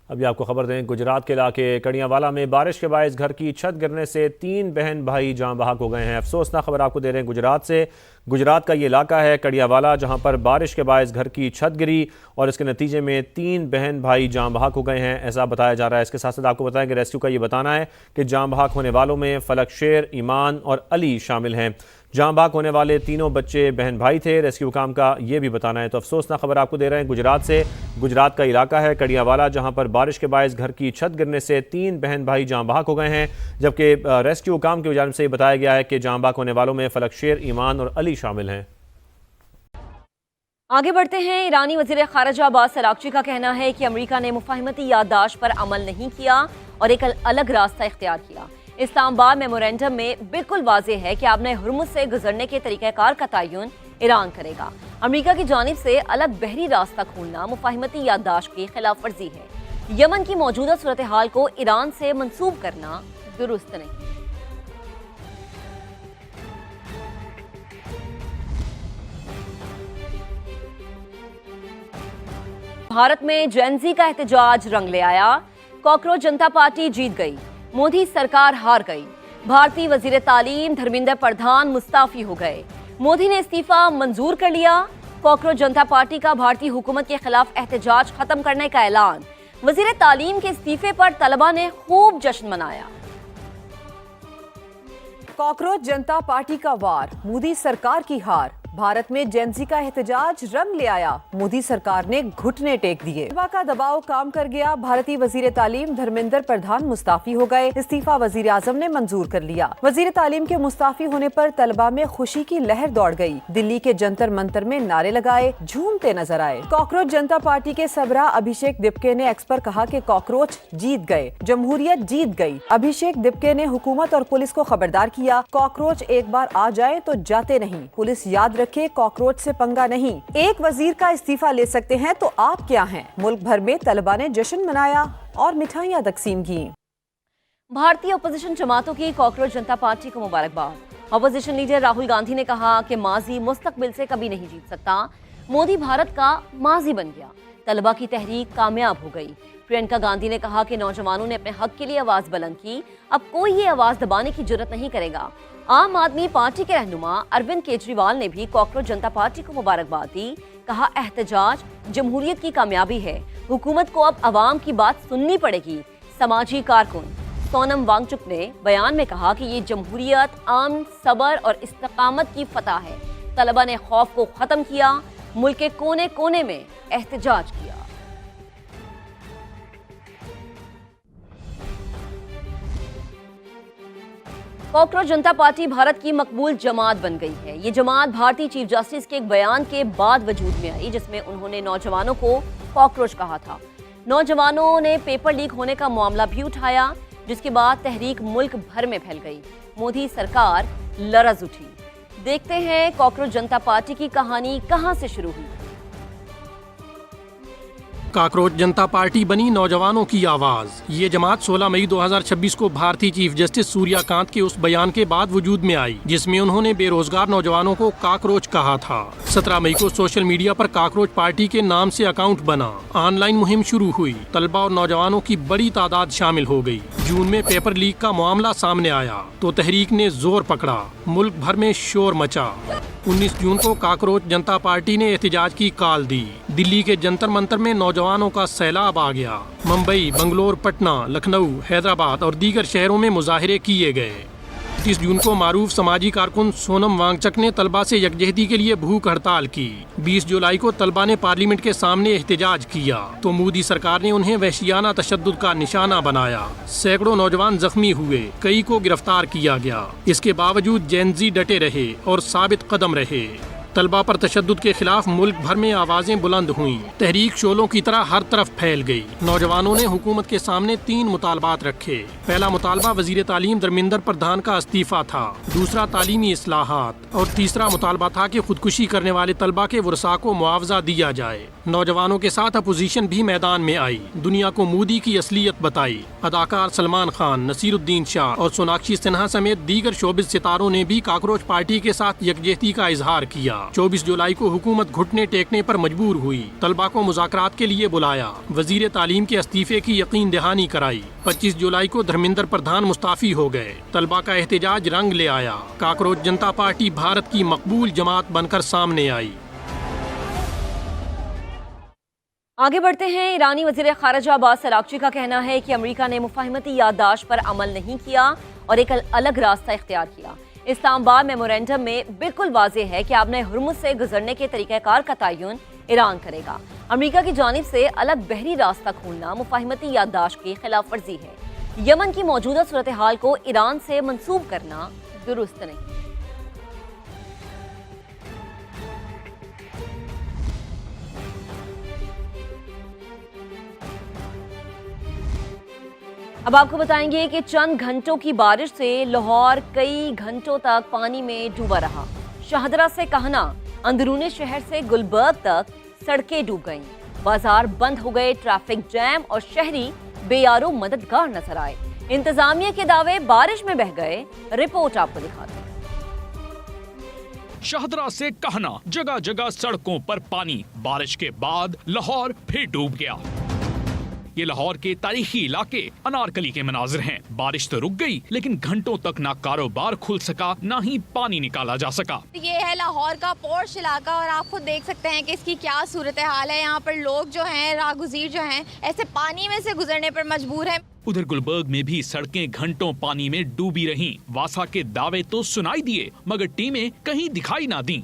अभी आपको खबर दें, गुजरात के इलाके कड़ियावाला में बारिश के बायस घर की छत गिरने से 3 बहन भाई जान बहक हो गए हैं। अफसोसनाक खबर आपको दे रहे हैं गुजरात से। गुजरात का ये इलाका है कड़ियावाला, जहां पर बारिश के बायस घर की छत गिरी और इसके नतीजे में 3 बहन भाई जान बहक हो गए हैं, ऐसा बताया जा रहा है। इसके साथ साथ आपको बताएं कि रेस्क्यू का ये बताना है कि जान बहक होने वालों में फलक शेर, ईमान और अली शामिल हैं। जान बहक होने वाले तीनों बच्चे बहन भाई थे। रेस्क्यू काम का ये भी बताना है। तो अफसोसनाक खबर आपको दे रहे हैं गुजरात से। गुजरात का इलाका है कड़ियावाला, जहां पर बारिश के बायस घर की छत गिरने से 3 बहन भाई जान बहक हो गए हैं, जबकि रेस्क्यू काम की जानिब से बताया गया है कि जान बहक होने वालों में फलक शेर, ईमान और अली शामिल हैं। आगे बढ़ते हैं। ईरानी वज़ीर ख़ारिजा अब्बास अराग़ची का कहना है कि अमेरिका ने मुफ़ाहिमती याददाश्त पर अमल नहीं किया और एक अलग रास्ता इख्तियार किया। इस्लामाबाद मेमोरेंडम में बिल्कुल वाज़ेह है कि आपने हुर्मुज़ से गुजरने के तरीक़ाकार का तयन ईरान करेगा। अमेरिका की जानिब से अलग बहरी रास्ता खोलना मुफ़ाहिमती याददाश्त की खिलाफ वर्जी है। यमन की मौजूदा सूरत हाल को ईरान से मंसूब करना दुरुस्त नहीं। भारत में जेनजी का एहतजाज रंग ले आया। कॉकरोच जनता पार्टी जीत गई, मोदी सरकार हार गई। भारतीय वजीर तालीम धर्मेंद्र प्रधान मुस्ताफी हो गए। मोदी ने इस्तीफा मंजूर कर लिया। कॉकरोच जनता पार्टी का भारतीय हुकूमत के खिलाफ एहतजाज खत्म करने का ऐलान। वजीर तालीम के इस्तीफे पर तलबा ने खूब जश्न मनाया। कॉकरोच जनता पार्टी का वार, मोदी सरकार की हार। भारत में जेनजी का एहतजाज रंग ले आया, मोदी सरकार ने घुटने टेक दिए। तलबा का दबाव काम कर गया। भारतीय वजीर तालीम धर्मेंद्र प्रधान मुस्ताफी हो गए। इस्तीफा वजीर आजम ने मंजूर कर लिया। वजीर तालीम के मुस्ताफी होने पर तलबा में खुशी की लहर दौड़ गई। दिल्ली के जंतर मंतर में नारे लगाए, झूमते नजर आए। कॉकरोच जनता पार्टी के सबरा अभिषेक दिपके ने एक्स पर कहा कि कॉकरोच जीत गए, जमहूरियत जीत गई। अभिषेक दिपके ने हुकूमत और पुलिस को खबरदार किया, कॉकरोच एक बार आ जाए तो जाते नहीं। पुलिस याद रखे, कॉकरोच से पंगा नहीं। एक वजीर का इस्तीफा ले सकते हैं तो आप क्या हैं। मुल्क भर में तलबा ने जश्न मनाया और मिठाइयां तकसीम की। भारतीय अपोजिशन जमातों की कॉकरोच जनता पार्टी को मुबारकबाद। अपोजिशन लीडर राहुल गांधी ने कहा कि माजी मुस्तकबिल से कभी नहीं जीत सकता। मोदी भारत का माजी बन गया। तलबा की तहरीक कामयाब हो गई। प्रियंका गांधी ने कहा कि नौजवानों ने अपने हक के लिए आवाज बुलंद की, अब कोई ये आवाज दबाने की जुर्रत नहीं करेगा। आम आदमी पार्टी के रहनुमा अरविंद केजरीवाल ने भी कॉकरोच जनता पार्टी को मुबारकबाद दी। कहा, एहतजाज जमहूरियत की कामयाबी है, हुकूमत को अब अवाम की बात सुननी पड़ेगी। समाजी कारकुन सोनम वांगचुक ने बयान में कहा कि ये जमहूरियत, अमन, सबर और इस्तकामत की फतह है। तलबा ने खौफ को खत्म किया, मुल्क के कोने कोने में एहतजाज किया। कॉकरोच जनता पार्टी भारत की मकबूल जमात बन गई है। ये जमात भारतीय चीफ जस्टिस के एक बयान के बाद वजूद में आई, जिसमें उन्होंने नौजवानों को कॉकरोच कहा था। नौजवानों ने पेपर लीक होने का मामला भी उठाया, जिसके बाद तहरीक मुल्क भर में फैल गई। मोदी सरकार लरज उठी। देखते हैं कॉकरोच जनता पार्टी की कहानी कहां से शुरू हुई। कॉकरोच जनता पार्टी बनी नौजवानों की आवाज। ये जमात 16 मई 2026 को भारतीय चीफ जस्टिस सूर्यकांत के उस बयान के बाद वजूद में आई, जिसमें उन्होंने बेरोजगार नौजवानों को कॉकरोच कहा था। 17 मई को सोशल मीडिया पर कॉकरोच पार्टी के नाम से अकाउंट बना। ऑनलाइन मुहिम शुरू हुई। तलबा और नौजवानों की बड़ी तादाद शामिल हो गई। जून में पेपर लीक का मामला सामने आया तो तहरीक ने जोर पकड़ा, मुल्क भर में शोर मचा। 19 जून को कॉकरोच जनता पार्टी ने एहतजाज की कॉल दी। दिल्ली के जंतर मंतर में नौजवानों का सैलाब आ गया। मुंबई, बंगलोर, पटना, लखनऊ, हैदराबाद और दीगर शहरों में मुजाहिरे किए गए। 30 जून को मारूफ समाजी कारकुन सोनम वांगचक ने तलबा से यकजहती के लिए भूख हड़ताल की। 20 जुलाई को तलबा ने पार्लियामेंट के सामने एहतजाज किया तो मोदी सरकार ने उन्हें वहशियाना तशद्दुद का निशाना बनाया। सैकड़ों नौजवान जख्मी हुए, कई को गिरफ्तार किया गया। इसके बावजूद जेनजी डटे रहे और साबित कदम रहे। तलबा पर तशद्दुद के खिलाफ मुल्क भर में आवाजें बुलंद हुईं। तहरीक शोलों की तरह हर तरफ फैल गई। नौजवानों ने हुकूमत के सामने 3 मुतालबात रखे। पहला मुतालबा वजीर तालीम धर्मेंद्र प्रधान का इस्तीफा था। दूसरा तालीमी इस्लाहात और तीसरा मुतालबा था कि खुदकुशी करने वाले तलबा के वरसा को मुआवजा दिया जाए। नौजवानों के साथ अपोजिशन भी मैदान में आई। दुनिया को मोदी की असलियत बताई। अदाकार सलमान खान, नसीरुद्दीन शाह और सोनाक्षी सिन्हा समेत दीगर शोबिज सितारों ने भी कॉकरोच पार्टी के साथ यकजहती का इजहार किया। 24 जुलाई को हुकूमत घुटने टेकने पर मजबूर हुई। तलबा को मुज़ाकरात के लिए बुलाया। वजीर तालीम के इस्तीफे की यकीन दहानी कराई। 25 जुलाई को धर्मेंद्र प्रधान मुस्ताफी हो गए। तलबा का एहतजाज रंग ले आया। काकरोच जनता पार्टी भारत की मकबूल जमात बनकर सामने आई। आगे बढ़ते हैं। ईरानी वजीर खारजा अब्बास अरागची का कहना है कि अमेरिका ने मुफाहमती याददाश्त पर अमल नहीं किया और एक अलग रास्ता इख्तियार किया। इस्लामाबाद मेमोरेंडम में बिल्कुल वाज़ेह है कि आपने हुर्मुज़ से गुजरने के तरीक़ाकार का तयन ईरान करेगा। अमेरिका की जानिब से अलग बहरी रास्ता खोलना मुफाहमती याददाश्त की खिलाफ वर्जी है। यमन की मौजूदा सूरत हाल को ईरान से मंसूब करना दुरुस्त नहीं। अब आपको बताएंगे कि चंद घंटों की बारिश से लाहौर कई घंटों तक पानी में डूबा रहा। शाहदरा से कहना, अंदरूनी शहर से गुलबर्ग तक सड़कें डूब गईं। बाजार बंद हो गए, ट्रैफिक जैम और शहरी बेयारो मददगार नजर आए। इंतजामिया के दावे बारिश में बह गए। रिपोर्ट आपको दिखाते हैं। शाहदरा से कहना, जगह जगह सड़कों पर पानी। बारिश के बाद लाहौर फिर डूब गया। ये लाहौर के तारीखी इलाके अनारकली के मनाजिर हैं। बारिश तो रुक गई, लेकिन घंटों तक ना कारोबार खुल सका, ना ही पानी निकाला जा सका। ये है लाहौर का पॉश इलाका और आप खुद देख सकते हैं कि इसकी क्या सूरत हाल है। यहाँ पर लोग जो हैं, राहगुज़ीर जो हैं, ऐसे पानी में से गुजरने पर मजबूर हैं। उधर गुलबर्ग में भी सड़कें घंटों पानी में डूबी रहीं। वासा के दावे तो सुनाई दिए, मगर टीमें कहीं दिखाई ना दी।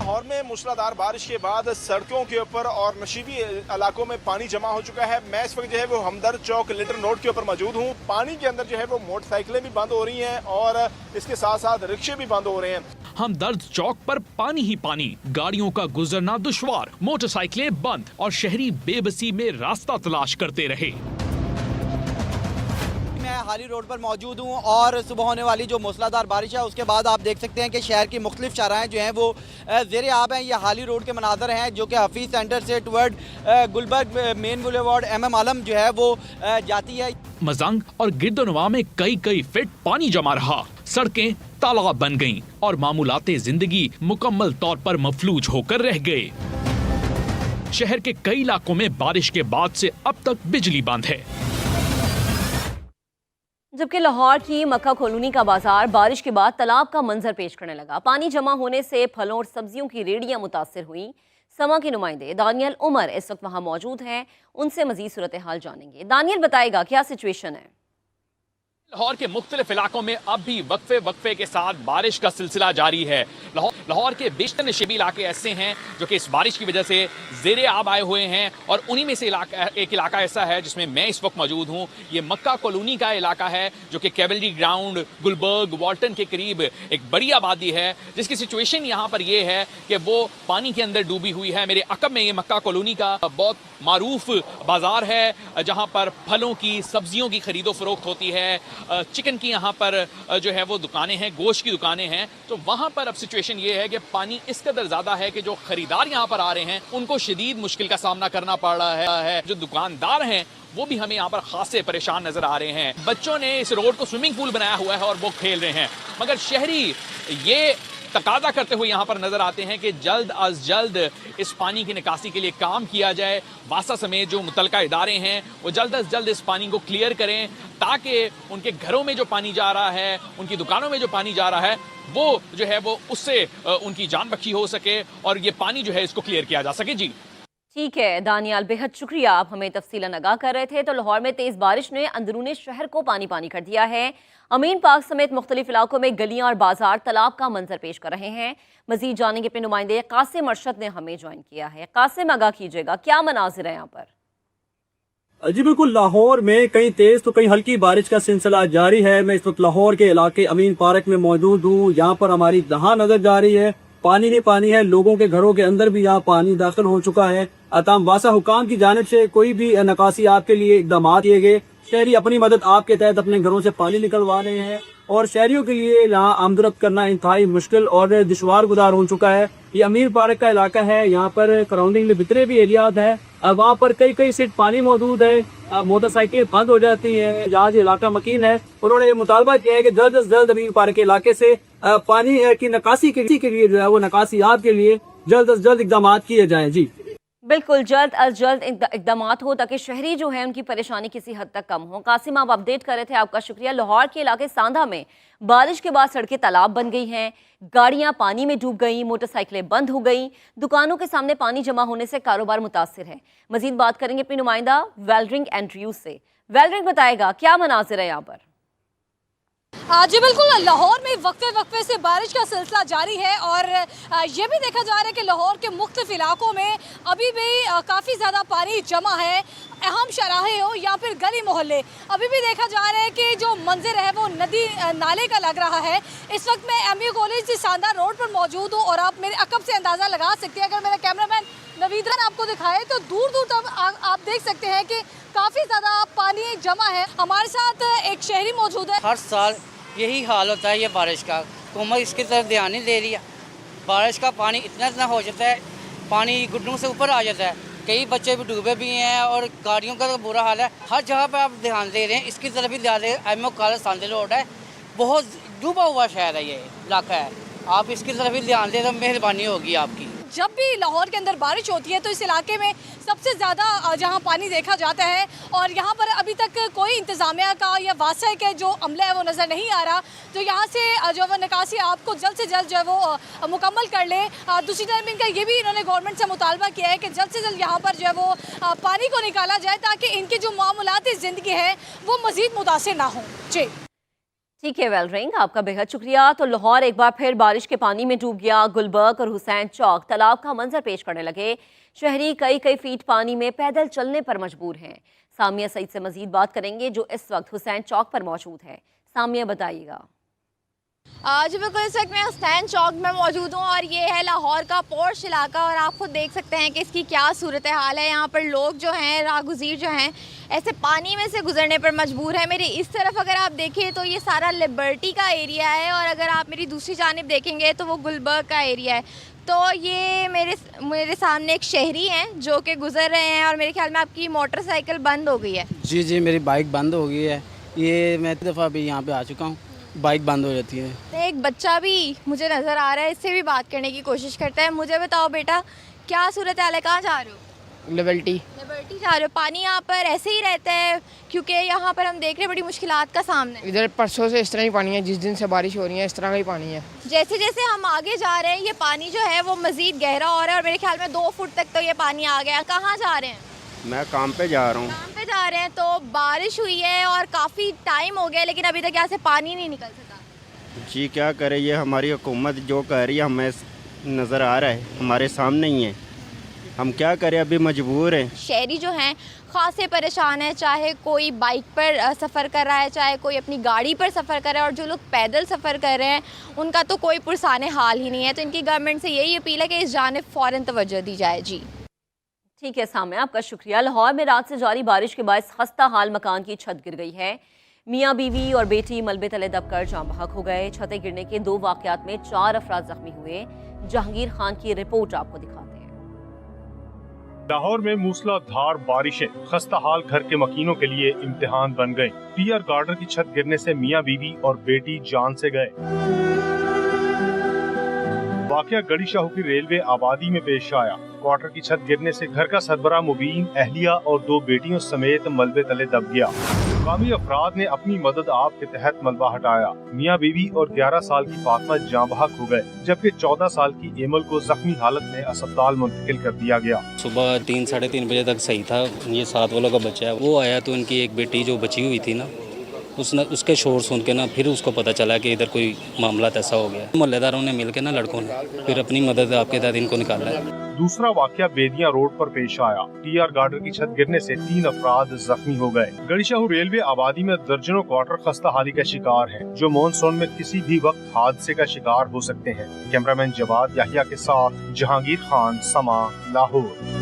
लाहौर में मूसलाधार बारिश के बाद सड़कों के ऊपर और नशीबी इलाकों में पानी जमा हो चुका है। मैं इस वक्त जो है वो हमदर्द चौक लिटर रोड के ऊपर मौजूद हूँ। पानी के अंदर जो है वो मोटरसाइकिलें भी बंद हो रही हैं और इसके साथ साथ रिक्शे भी बंद हो रहे हैं। हमदर्द चौक पर पानी ही पानी, गाड़ियों का गुजरना दुश्वार, मोटरसाइकिलें बंद और शहरी बेबसी में रास्ता तलाश करते रहे। मैं हाली रोड पर मौजूद हूँ और सुबह होने वाली जो मूसलाधार बारिश है उसके बाद आप देख सकते हैं कि शहर की मुख्तलिफ शाहराएँ जो हैं वो ज़ेरे आब हैं। ये हाली रोड के मनाज़र हैं जो कि हफीज़ सेंटर से toward Gulberg main boulevard MM Alam जो है वो जाती है। मजंग और गिरदोनवा में कई फीट पानी जमा रहा। सड़कें तालाब बन गईं और मामूलाते जिंदगी मुकम्मल तौर पर मफलूज होकर रह गए। शहर के कई इलाकों में बारिश के बाद से अब तक बिजली बंद है। जबकि लाहौर की मक्का कॉलोनी का बाजार बारिश के बाद तालाब का मंजर पेश करने लगा। पानी जमा होने से फलों और सब्जियों की रेहड़ियां मुतासिर हुई। समा के नुमाइंदे दानियल उमर इस वक्त वहां मौजूद हैं, उनसे मजीद सूरत हाल जानेंगे। दानियल बताएगा क्या सिचुएशन है। लाहौर के मुख्तलिफ इलाकों में अब भी वक्फे के साथ बारिश का सिलसिला जारी है। लाहौर के बेशतर नशीबी इलाके ऐसे हैं जो कि इस बारिश की वजह से ज़ेरे आब आए हुए हैं और उन्हीं में से एक इलाका ऐसा है जिसमें मैं इस वक्त मौजूद हूँ। ये मक्का कॉलोनी का इलाका है जो कि कैवलरी ग्राउंड, गुलबर्ग, वाल्टन के करीब एक बड़ी आबादी है, जिसकी सिचुएशन यहाँ पर यह है कि वो पानी के अंदर डूबी हुई है। मेरे अकब में ये मक्का कॉलोनी का बहुत मारूफ बाजार है जहाँ पर फलों की, सब्जियों की खरीदो फरोख्त होती है। चिकन की यहाँ पर जो है वो दुकानें हैं, गोश्त की दुकानें हैं। तो वहाँ पर अब सिचुएशन ये है कि पानी इस कदर ज़्यादा है कि जो खरीदार यहाँ पर आ रहे हैं उनको शदीद मुश्किल का सामना करना पड़ रहा है। जो दुकानदार हैं वो भी हमें यहाँ पर खासे परेशान नजर आ रहे हैं। बच्चों ने इस रोड को स्विमिंग पूल बनाया हुआ है और वो खेल रहे हैं, मगर शहरी ये तकाजा करते हुए यहाँ पर नजर आते हैं कि जल्द अज जल्द इस पानी की निकासी के लिए काम किया जाए। वासा समेत जो मुतलका इदारे हैं वो जल्द अज जल्द इस पानी को क्लियर करें ताकि उनके घरों में जो पानी जा रहा है, उनकी दुकानों में जो पानी जा रहा है, वो जो है वो उससे उनकी जान बख्शी हो सके और ये पानी जो है इसको क्लियर किया जा सके। जी ठीक है दानियाल, बेहद शुक्रिया, आप हमें तफसीलन आगाह कर रहे थे। तो लाहौर में तेज बारिश ने अंदरूनी शहर को पानी पानी कर दिया है। अमीन पार्क समेत मुख्तलिफ इलाकों में गलियां और बाजार तालाब का मंजर पेश कर रहे हैं। मजीद जानेंगे अपने नुमाइंदे कासिम अरशद ने हमें ज्वाइन किया है। कासिम, आगाह कीजिएगा, क्या मनाजिर है यहाँ पर? जी बिल्कुल, लाहौर में कहीं तेज तो कहीं हल्की बारिश का सिलसिला जारी है। मैं इस वक्त लाहौर के इलाके अमीन पार्क में मौजूद हूँ। यहाँ पर हमारी दहा नजर जा रही है, पानी ही पानी है। लोगों के घरों के अंदर भी यहाँ पानी दाखिल हो चुका है। तमाम वासा हुकाम की जानिब से कोई भी नकासी आपके लिए इकदाम किए गए। शहरी अपनी मदद आपके तहत अपने घरों से पानी निकलवा रहे हैं। और शहरियों के लिए यहाँ आमदरफ्त करना इंतहाई मुश्किल और दुश्वार गुजार हो चुका है। ये अमीर पार्क का इलाका है, यहाँ पर सराउंडिंग में जितने भी एरियाज हैं वहाँ पर कई कई सीट पानी मौजूद है, मोटरसाइकिल बंद हो जाती है। जहाँ ये इलाका मकीन है, उन्होंने ये मुतालबा किया है कि जल्द से जल्द अमीर पार्क के इलाके से पानी की निकासी के लिए जो है वो निकासियात के लिए जल्द से जल्द इकदाम किए जाएं। जी बिल्कुल, जल्द अज जल्द इकदाम हो ताकि शहरी जो है उनकी परेशानी किसी हद तक कम हो। कासिम, आप अपडेट कर रहे थे, आपका शुक्रिया। लाहौर के इलाके सांधा में बारिश के बाद सड़कें तालाब बन गई हैं, गाड़ियां पानी में डूब गई, मोटरसाइकिलें बंद हो गई, दुकानों के सामने पानी जमा होने से कारोबार मुतासिर है। मजीद बात करेंगे अपनी नुमाइंदा वेलरिंग एंड्रयूज से। वेलरिंग बताएगा क्या मनाजिर है यहाँ पर। जी बिल्कुल, लाहौर में वक्फे से बारिश का सिलसिला जारी है और ये भी देखा जा रहा है कि लाहौर के मुख्तलिफ इलाकों में अभी भी काफ़ी ज़्यादा पानी जमा है। अहम शराहे हो या फिर गली मोहल्ले, अभी भी देखा जा रहा है कि जो मंजर है वो नदी नाले का लग रहा है। इस वक्त मैं एमयू कॉलेज की शानदार रोड पर मौजूद हूँ और आप मेरे अकब से अंदाज़ा लगा सकते हैं। अगर मेरा कैमरामैन नवीदन आपको दिखाए तो दूर दूर तक आप देख सकते हैं कि काफ़ी ज़्यादा पानी जमा है। हमारे साथ एक शहरी मौजूद है। हर साल यही हाल होता है ये बारिश का, हुकूमत इसकी तरफ ध्यान नहीं दे रही है। बारिश का पानी इतना हो जाता है, पानी घुटनों से ऊपर आ जाता है, कई बच्चे भी डूबे भी हैं और गाड़ियों का तो बुरा हाल है। हर जगह पे आप ध्यान दे रहे हैं, इसकी तरफ भी ध्यान दे। एमओ कॉलेज सांदे रोड है, बहुत डूबा हुआ शहर है, ये इलाका है, आप इसकी तरफ भी ध्यान दें तो मेहरबानी होगी आपकी। जब भी लाहौर के अंदर बारिश होती है तो इस इलाके में सबसे ज़्यादा जहां पानी देखा जाता है और यहां पर अभी तक कोई इंतज़ामिया का या वासा के जो अमला है वो नज़र नहीं आ रहा। तो यहां से जो वो निकासी आपको जल्द से जल्द जो है वो मुकम्मल कर ले। दूसरी तरफ इनका ये भी इन्होंने गवर्नमेंट से मुतालबा किया है कि जल्द से जल्द यहाँ पर जो है वो पानी को निकाला जाए ताकि इनकी जो मामूलाती ज़िंदगी है वो मज़ीद मुतासिर ना हो। जी ठीक है वेलरिंग, आपका बेहद शुक्रिया। तो लाहौर एक बार फिर बारिश के पानी में डूब गया। गुलबर्ग और हुसैन चौक तालाब का मंजर पेश करने लगे। शहरी कई कई फीट पानी में पैदल चलने पर मजबूर हैं। सामिया सईद से मजीद बात करेंगे जो इस वक्त हुसैन चौक पर मौजूद है। सामिया बताइएगा। जी बिल्कुल, इस वक्त मैं हुसैन चौक में मौजूद हूँ और ये है लाहौर का पोर्श इलाका और आप खुद देख सकते हैं कि इसकी क्या सूरत हाल है। यहाँ पर लोग जो हैं, राहगुज़ीर जो हैं, ऐसे पानी में से गुजरने पर मजबूर है। मेरी इस तरफ अगर आप देखें तो ये सारा लिबर्टी का एरिया है और अगर आप मेरी दूसरी जानिब देखेंगे तो वो गुलबर्ग का एरिया है। तो ये मेरे सामने एक शहरी हैं जो कि गुजर रहे हैं और मेरे ख्याल में आपकी मोटरसाइकिल बंद हो गई है। जी मेरी बाइक बंद हो गई है, ये मैं दफ़ा अभी यहाँ पे आ चुका हूँ, बाइक बंद हो जाती है। एक बच्चा भी मुझे नज़र आ रहा है, इससे भी बात करने की कोशिश करता है। मुझे बताओ बेटा, क्या सूरत हाल है, कहाँ जा रहे हो? लिबर्टी जा रहे हो। पानी यहाँ पर ऐसे ही रहता है क्योंकि यहाँ पर हम देख रहे हैं बड़ी मुश्किलात का सामना है। इधर परसों से इस तरह ही पानी है, जिस दिन से बारिश हो रही है इस तरह का ही पानी है। जैसे जैसे हम आगे जा रहे हैं ये पानी जो है वो मज़ीद गहरा हो रहा है और मेरे ख्याल में 2 फुट तक तो ये पानी आ गया। कहाँ जा रहे हैं? मैं काम पे जा रहा हूँ। काम पे जा रहे हैं। तो बारिश हुई है और काफ़ी टाइम हो गया लेकिन अभी तक यहाँ से पानी नहीं निकल सका। जी क्या करे, ये हमारी हुकूमत जो कह रही है हमें नज़र आ रहा है, हमारे सामने ही है, हम क्या करें, अभी मजबूर हैं। शहरी जो हैं खासे परेशान है, चाहे कोई बाइक पर सफ़र कर रहा है, चाहे कोई अपनी गाड़ी पर सफ़र कर रहा है और जो लोग पैदल सफ़र कर रहे हैं उनका तो कोई पुरसाने हाल ही नहीं है। तो इनकी गवर्नमेंट से यही अपील है कि इस जानिब फ़ौरन तवज्जो दी जाए। जी ठीक है सामिया, आपका शुक्रिया। लाहौर में रात से जारी बारिश के बायस खस्ता हाल मकान की छत गिर गई है। मियाँ बीवी और बेटी मलबे तले दबकर जाँ बहक हो गए। छतें गिरने के 2 वाक़यात में 4 अफराद जख्मी हुए। जहांगीर खान की रिपोर्ट आपको दिखाते हैं। लाहौर में मूसलाधार बारिशें खस्ता हाल घर के मकीनों के लिए इम्तिहान बन गयी। पीआर गार्डन की छत गिरने से मियाँ बीवी और बेटी जान से गए। वाकया गड़ी शाहू की रेलवे आबादी में पेश आया। क्वार्टर की छत गिरने से घर का सरबराह मुबीन, अहलिया और 2 बेटियों समेत मलबे तले दब गया। मुकामी अफराद ने अपनी मदद आप के तहत मलबा हटाया। मियाँ बीवी और 11 साल की फातिमा जाँ बहक हो गए, जबकि 14 साल की एमल को जख्मी हालत में अस्पताल मुंतकिल कर दिया गया। सुबह 3 साढ़े 3 बजे तक सही था। ये 7 वालों का बच्चा है, वो आया तो उनकी एक बेटी जो बची हुई थी ना, उसके शोर सुन के ना फिर उसको पता चला कि इधर कोई मामला ऐसा हो गया। मोहल्लेदारों ने मिलकर ना लड़कों ने फिर अपनी मदद आपके तहत इनको निकाला है। दूसरा वाकया बेदिया रोड पर पेश आया। टीआर गार्डन की छत गिरने से 3 अफराद जख्मी हो गए। गड़ीशाहू रेलवे आबादी में दर्जनों क्वार्टर खस्ता हाली का शिकार हैं, जो मॉनसून में किसी भी वक्त हादसे का शिकार हो सकते हैं। कैमरामैन जवाद याहिया के साथ जहांगीर खान, समा, लाहौर।